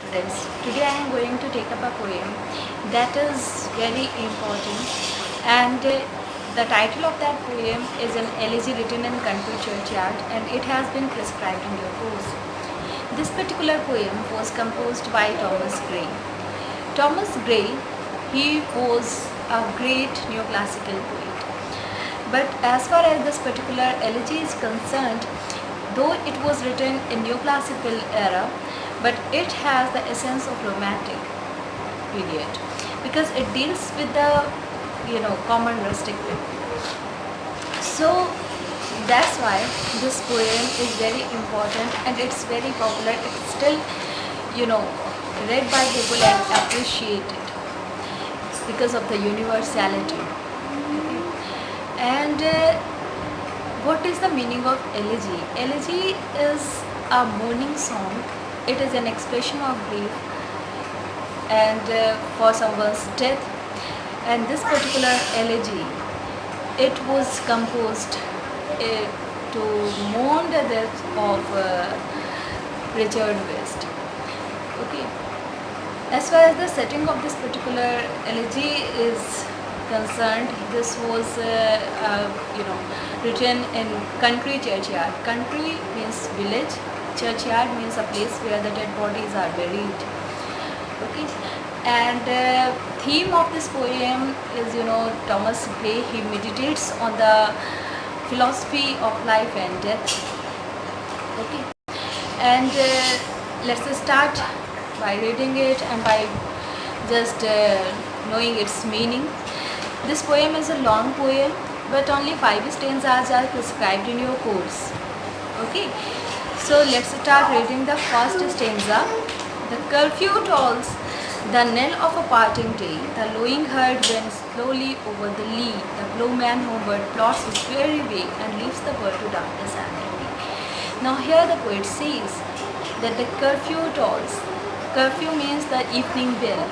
students. Today I am going to take up a poem that is very important, and the title of that poem is an elegy written in country churchyard, and it has been prescribed in your course. This particular poem was composed by Thomas Gray. Thomas Gray, he was a great neoclassical poet. But as far as this particular elegy is concerned, though it was written in neoclassical era, but it has the essence of romantic period because it deals with the common rustic people. So that's why this poem is very important and it's very popular. It's still read by people and appreciated because of the universality. And what is the meaning of elegy? Elegy is a mourning song. It is an expression of grief and for someone's death. And this particular elegy, it was composed to mourn the death of Richard West. Okay. As far as the setting of this particular elegy is concerned, this was written in country churchyard. Country means village, churchyard means a place where the dead bodies are buried. Okay, and theme of this poem is Thomas Gray. He meditates on the philosophy of life and death. Okay, and let's start by reading it and by just knowing its meaning. This poem is a long poem, but only 5 stanzas are prescribed in your course. Okay, so let's start reading the first stanza. The curfew tolls the knell of a parting day. The lowing herd wends slowly over the lea. The ploughman homeward plots his weary way and leaves the world to darkness and gloom. Now here the poet says that the curfew tolls. Curfew means the evening bell.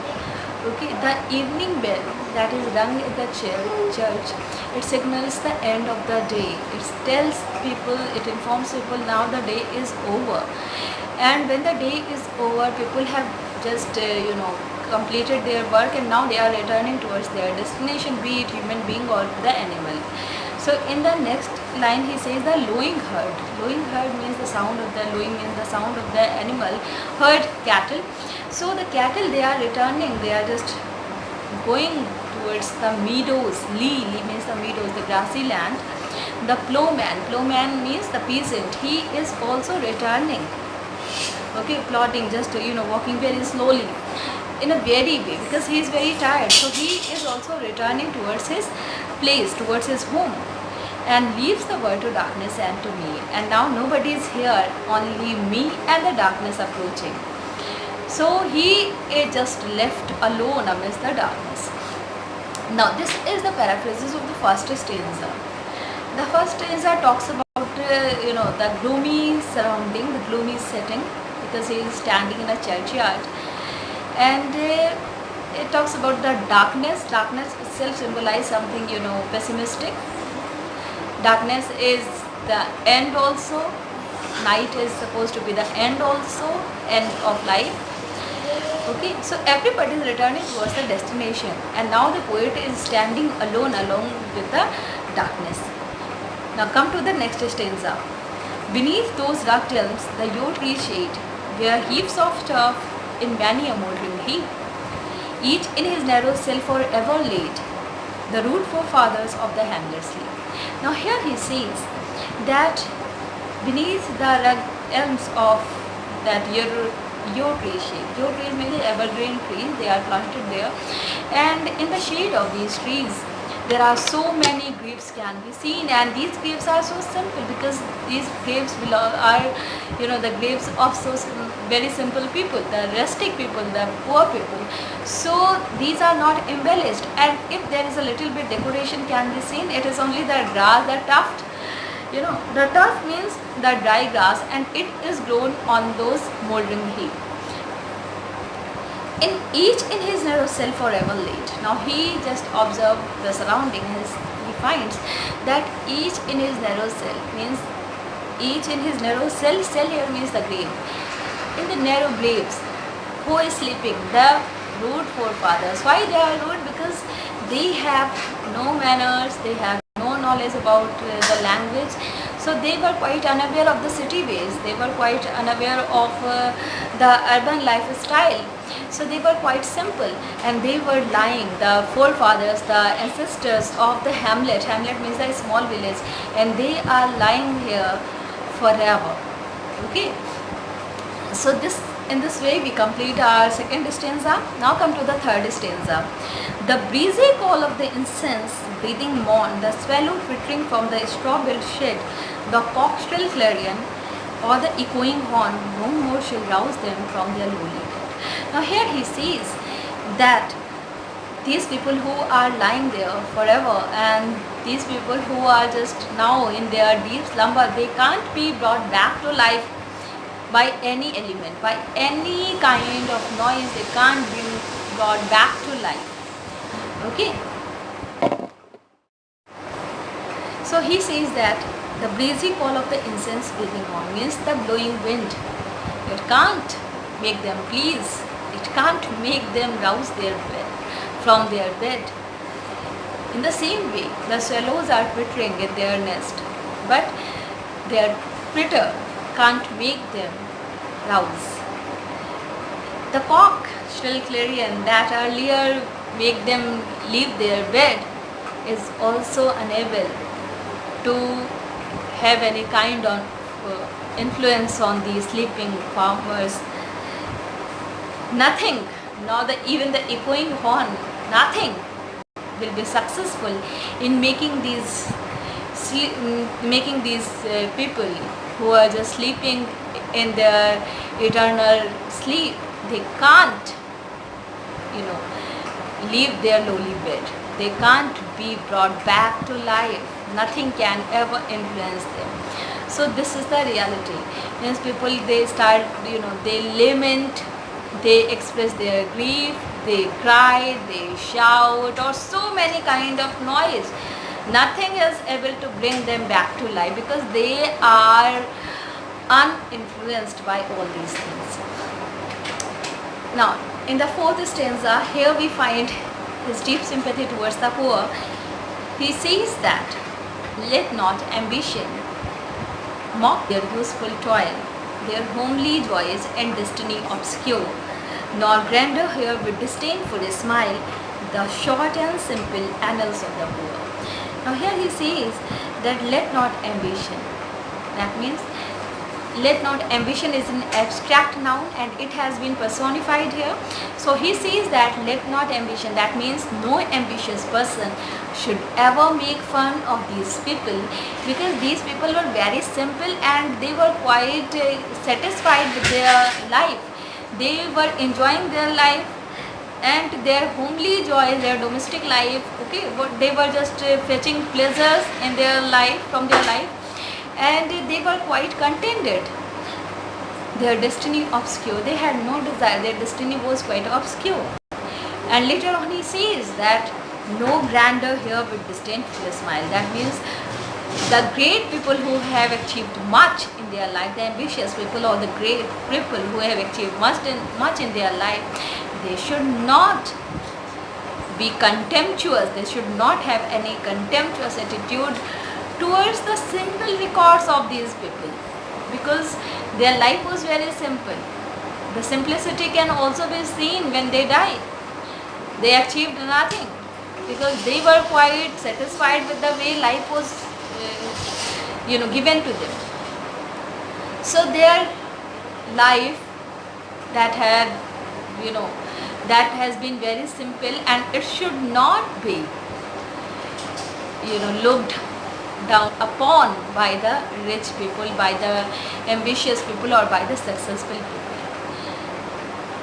Okay, the evening bell that is rung at the church, it signals the end of the day. It tells people, it informs people now the day is over. And when the day is over, people have just completed their work and now they are returning towards their destination, be it human being or the animal. So in the next line he says the lowing herd. Lowing herd means the sound of the lowing means the sound of the animal. Herd, cattle. So the cattle, they are returning, they are just going towards the meadows. Lea means the meadows, the grassy land. The ploughman means the peasant. He is also returning. Okay, plodding, just walking very slowly in a weary way because he is very tired. So he is also returning towards his place, towards his home, and leaves the world to darkness and to me. And now nobody is here, only me and the darkness approaching. So he is just left alone amidst the darkness. Now this is the paraphrases of the first stanza. The first stanza talks about the gloomy surrounding, the gloomy setting, because he is standing in a churchyard, and it talks about the darkness. Darkness itself symbolizes something pessimistic. Darkness is the end also. Night is supposed to be the end also, end of life. Okay, so everybody is returning towards the destination, and now the poet is standing alone along with the darkness. Now come to the next stanza. Beneath those rugged elms, the yew tree shade, where heaps of turf in many a mouldering heap, each in his narrow cell forever laid, the rude forefathers of the hamlet sleep. Now here he says that beneath the rugged elms of that yew tree shade. Yew trees means evergreen trees, they are planted there, and in the shade of these trees there are so many graves can be seen, and these graves are so simple because these graves are the graves of so very simple people, the rustic people, the poor people. So these are not embellished, and if there is a little bit decoration can be seen, it is only the grass, the tuft. The tuft means the dry grass, and it is grown on those mouldering heap. In each in his narrow cell forever laid. Now he just observed the surrounding. He finds that each in his narrow cell means each in his narrow cell. Cell here means the grave. In the narrow graves, who is sleeping? The rude forefathers. Why they are rude? Because they have no manners, they have no knowledge about the language, so they were quite unaware of the city ways, they were quite unaware of the urban lifestyle. So they were quite simple and they were lying. The forefathers, the ancestors of the hamlet, hamlet means a small village, and they are lying here forever. Okay, so in this way we complete our second stanza. Now come to the third stanza. The breezy call of the incense breathing morn, the swallow twittering from the straw-built shed, the cockshrill clarion or the echoing horn no more shall rouse them from their lowly bed. Now here he says that these people who are lying there forever, and these people who are just now in their deep slumber, they can't be brought back to life by any element, by any kind of noise. They can't be brought back to life. Okay, so he says that the breezy call of the incense breathing on means the blowing wind. It can't make them please, it can't make them rouse their bed from their bed. In the same way, the swallows are twittering in their nest, but their twitter can't make them rouse. The cock shrill clarion that earlier make them leave their bed is also unable to have any kind of influence on the sleeping farmers. Nothing, even the echoing horn, nothing will be successful in making these people who are just sleeping in their eternal sleep. They can't, leave their lowly bed. They can't be brought back to life. Nothing can ever influence them. So this is the reality. Means people, they start, they lament, they express their grief, they cry, they shout, or so many kind of noise. Nothing is able to bring them back to life because they are uninfluenced by all these things. Now, in the fourth stanza, here we find his deep sympathy towards the poor. He says that, let not ambition mock their useful toil, their homely joys and destiny obscure, nor grandeur here with disdainful smile the short and simple annals of the poor. Now here he says that let not ambition. That means let not ambition is an abstract noun and it has been personified here. So he says that let not ambition. That means no ambitious person should ever make fun of these people, because these people were very simple and they were quite satisfied with their life. They were enjoying their life and their homely joy, their domestic life. Okay, but they were just fetching pleasures in their life, from their life, and they were quite contented. Their destiny obscure. They had no desire. Their destiny was quite obscure. And later on he says that no grandeur here with disdainful smile. That means the great people who have achieved much in their life, the ambitious people or the great people who have achieved much in their life, they should not be contemptuous. They should not have any contemptuous attitude towards the simple records of these people, because their life was very simple. The simplicity can also be seen when they died. They achieved nothing because they were quite satisfied with the way life was given to them. So their life that has been very simple, and it should not be looked down upon by the rich people, by the ambitious people, or by the successful people.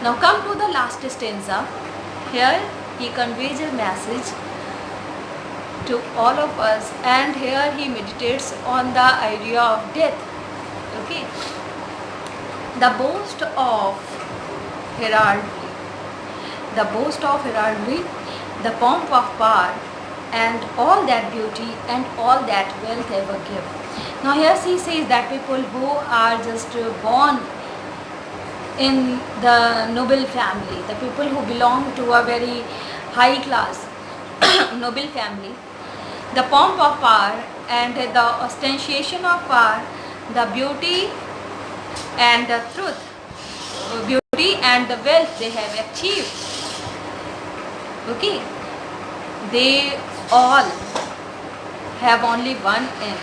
Now come to the last stanza. Here he conveys a message to all of us, and here he meditates on the idea of death. Okay, the boast of heraldry, the pomp of power, and all that beauty and all that wealth ever give. Now here he says that people who are just born in the noble family, the people who belong to a very high class noble family, the pomp of power and the ostentation of power, the beauty and the truth, beauty and the wealth they have achieved, okay, they all have only one end.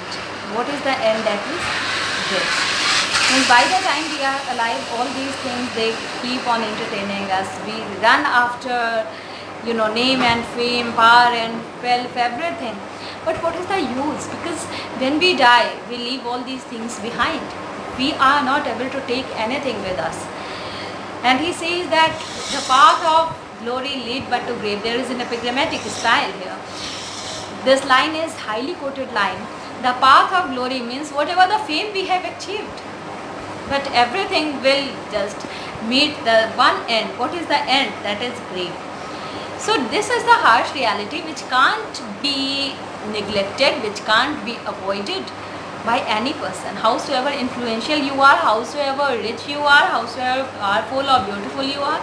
What is the end? That is death. And by the time we are alive, all these things, they keep on entertaining us. We run after, name and fame, power and wealth, everything. But what is the use? Because when we die, we leave all these things behind. We are not able to take anything with us. And he says that the path of glory lead but to grave. There is an epigrammatic style here. This line is highly quoted line. The path of glory means whatever the fame we have achieved, but everything will just meet the one end. What is the end? That is grave. So this is the harsh reality which can't be neglected, which can't be avoided by any person. Howsoever influential you are, howsoever rich you are, howsoever powerful or beautiful you are,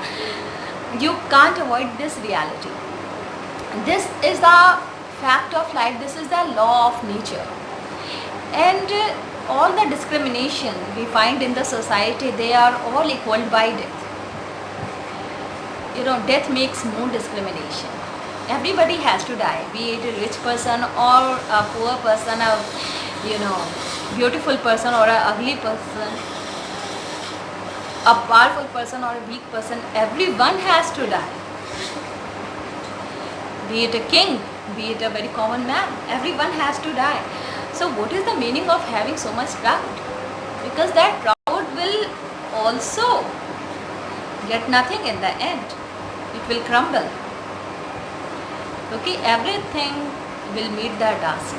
you can't avoid this reality. This is the fact of life. This is the law of nature. And all the discrimination we find in the society, they are all equaled by death. Death makes no discrimination. Everybody has to die, be it a rich person or a poor person, a beautiful person or a ugly person, a powerful person or a weak person. Everyone has to die. Be it a king, be it a very common man, everyone has to die. So what is the meaning of having so much pride? Because that pride will also get nothing in the end. It will crumble. Okay, everything will meet the dust.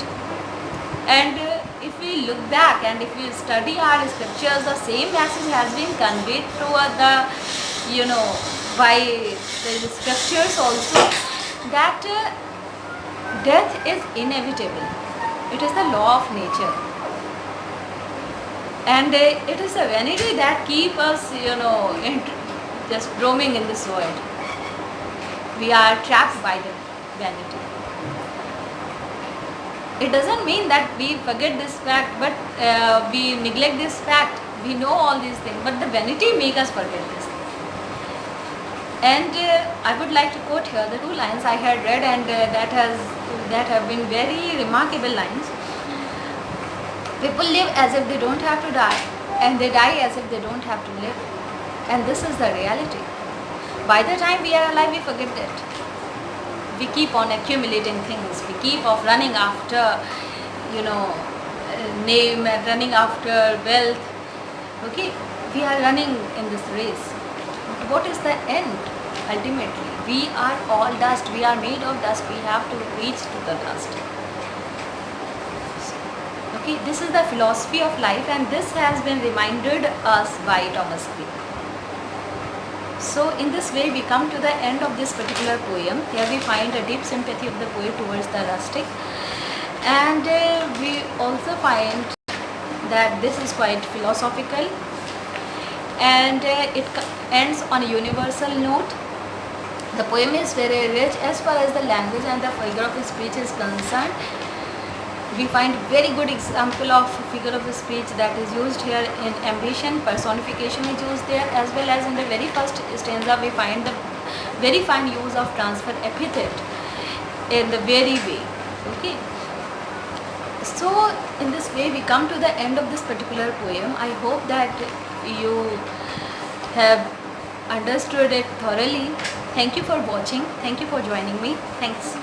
And if we look back and if we study our scriptures, the same message has been conveyed through by the scriptures also, that death is inevitable. It is the law of nature. And it is a vanity that keeps us, just roaming in this world. We are trapped by the vanity. It doesn't mean that we forget this fact, but we neglect this fact. We know all these things, but the vanity makes us forget this. And I would like to quote here the two lines I had read, and that have been very remarkable lines. People live as if they don't have to die, and they die as if they don't have to live. And this is the reality. By the time we are alive, we forget that. We keep on accumulating things. We keep on running after, name, and running after wealth. Okay, we are running in this race. But what is the end? Ultimately, we are all dust. We are made of dust. We have to reach to the dust. Okay, this is the philosophy of life, and this has been reminded us by Thomas Creek. So in this way we come to the end of this particular poem. Here we find a deep sympathy of the poet towards the rustic, and we also find that this is quite philosophical, and it ends on a universal note. The poem is very rich as far as the language and the figure of speech is concerned. We find very good example of figure of speech that is used here in ambition. Personification is used there, as well as in the very first stanza we find the very fine use of transfer epithet in the very way. Okay. So in this way we come to the end of this particular poem. I hope that you have understood it thoroughly. Thank you for watching. Thank you for joining me. Thanks.